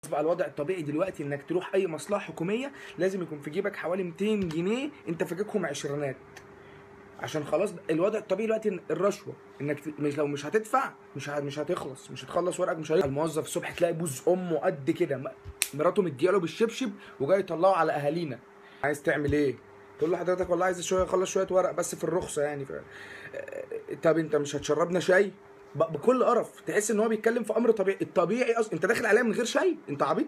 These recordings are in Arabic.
بقى الوضع الطبيعي دلوقتي انك تروح اي مصلحه حكوميه لازم يكون في جيبك حوالي 200 جنيه انت فاككهم عشرينات، عشان خلاص الوضع الطبيعي دلوقتي إن الرشوه انك مش لو مش هتدفع مش هتخلص، مش هتخلص ورقك، مش هيخلص. الموظف الصبح تلاقي بوز امه قد كده مراته مدياله بالشبشب وجاي يطلعه على اهالينا. عايز تعمل ايه؟ تقول له حضرتك والله عايز شويه اخلص شويه ورق بس في الرخصه يعني طب انت مش هتشربنا شاي؟ بكل قرف تحس ان هو بيتكلم في امر طبيعي. الطبيعي اصلا انت داخل عليا من غير شاي؟ انت عبيط؟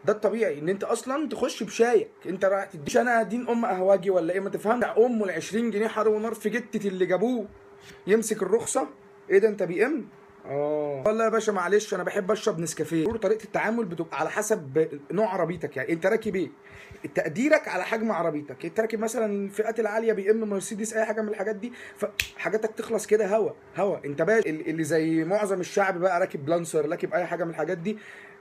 ده الطبيعي ان انت اصلا تخش بشايك. انت رايح تديش انا دين ام قهواجي ولا ايه؟ ما تفهمش امه ال 20 جنيه حر ونار في جتة اللي جابوه يمسك الرخصه. ايه ده انت بي ام؟ والله يا باشا معلش انا بحب اشرب نسكافيه. طريقه التعامل بتبقى على حسب نوع عربيتك، يعني انت راكب ايه؟ تقديرك على حجم عربيتك. انت راكب مثلا الفئات العاليه بي ام مرسيدس اي حاجه من الحاجات دي فحاجاتك تخلص كده هوا. انت بقى اللي زي معظم الشعب بقى راكب بلانسر راكب اي حاجه من الحاجات دي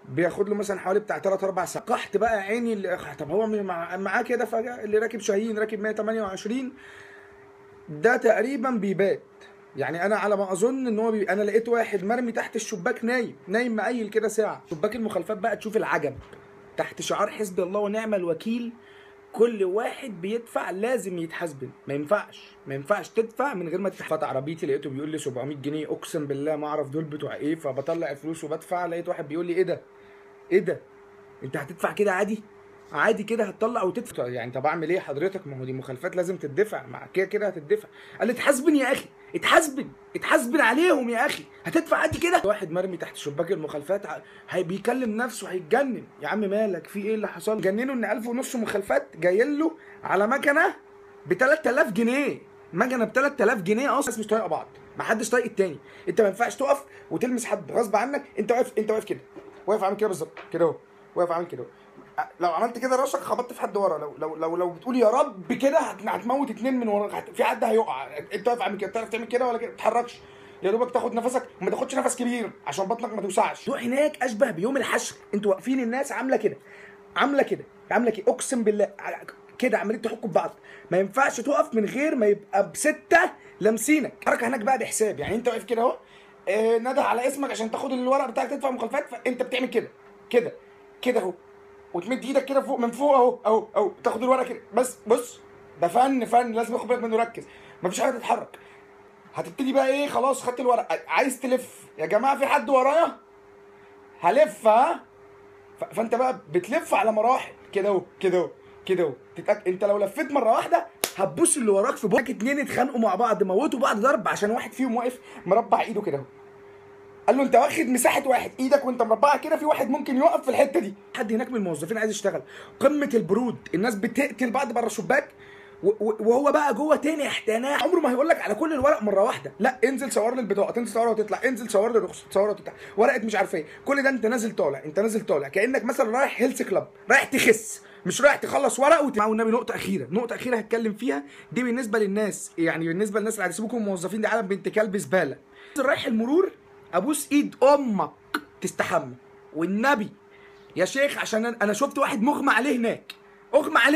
بياخد له مثلا حوالي بتاع 3 4 ساعات. قحط بقى عيني طب هو معاه كده فجاه اللي راكب شاهين راكب 128 ده تقريبا بيبات. يعني انا على ما اظن ان هو انا لقيت واحد مرمي تحت الشباك نايم مقيل كده ساعه. شباك المخالفات بقى تشوف العجب تحت شعار حسبي الله ونعم الوكيل. كل واحد بيدفع لازم يتحاسب. ما ينفعش تدفع من غير ما تدفع. فتح عربيتي لقيته بيقول لي 700 جنيه اقسم بالله ما اعرف دول بتوع ايه. فبطلع الفلوس وبدفع لقيت واحد بيقول لي ايه ده انت هتدفع كده عادي كده هتطلع وتدفع. يعني طب اعمل ايه حضرتك؟ ما هو دي مخالفات لازم تدفع، مع كده هتدفع. قال لي اتحاسبن يا اخي، اتحاسبن عليهم يا اخي، هتدفع عادي كده. واحد مرمي تحت شباك المخالفات بيكلم نفسه هيتجنن. يا عم مالك في ايه اللي حصل؟ جننه ان 1500 مخالفات جاي له على مكنه ب 3000 جنيه. مكنه ب 3000 جنيه اصلا. الناس مش طايقه بعض، ما حدش طايق التاني. انت ما ينفعش تقف وتلمس حد غصب عنك. انت واقف كده، واقف عامل كده بالظبط كده اهو، واقف عامل كده. لو عملت كده راسك خبطت في حد ورا. لو بتقول يا رب كده هتموت 2 من وراك. في حد هيقع. انت واقف عامل كده بتعرف تعمل كده ولا كده؟ ما تتحركش يا دوبك تاخد نفسك وما تاخدش نفس كبير عشان بطنك ما توسعش. روح هناك اشبه بيوم الحشر. انتوا واقفين الناس عامله كده اقسم بالله كده عمالين تحكوا ببعض. ما ينفعش تقف من غير ما يبقى بستة لامسينك. الحركه هناك بقى بحساب. يعني انت واقف كده اهو نده على اسمك عشان تاخد الورق بتاعك تدفع مخالفات. فانت بتعمل كده اهو وتمد ايدك كده فوق من فوق اهو تاخد الورقه كده. بص ده فن لازم اخد بالك منه. ركز مفيش حاجه تتحرك. هتبتدي بقى ايه؟ خلاص خدت الورقه عايز تلف. يا جماعه في حد ورايا هلف فانت بقى بتلف على مراحل كده اهو انت لو لفيت مره واحده هتبوس اللي وراك في بوقك. 2 اتخانقوا مع بعض موتوا بعض ضرب عشان واحد فيهم واقف مربع ايده كده اهو. قال له انت واخد مساحه واحد ايدك وانت مربعها كده. في واحد ممكن يقف في الحته دي. حد هناك من الموظفين عايز يشتغل. قمه البرود. الناس بتقتل بعض بره الشباك وهو بقى جوه تاني احتناء. عمره ما هيقول لك على كل الورق مره واحده. لا انزل صور لي البطاقه، تنزل تصورها وتطلع، انزل صور لي الرخصه تصورها وتطلع، ورقه مش عارف ايه. كل ده انت نازل طالع كانك مثلا رايح هيلث كلاب رايح تخس، مش رايح تخلص ورق والنبي نقطه اخيره هتكلم فيها. دي بالنسبه للناس، يعني بالنسبه للناس اللي هتسيبوكم موظفين دي عالم بنت كلب زباله. رايح المرور ابوس ايد امك تستحمى والنبي يا شيخ عشان انا شفت واحد مغمى عليه هناك. اغمى عليه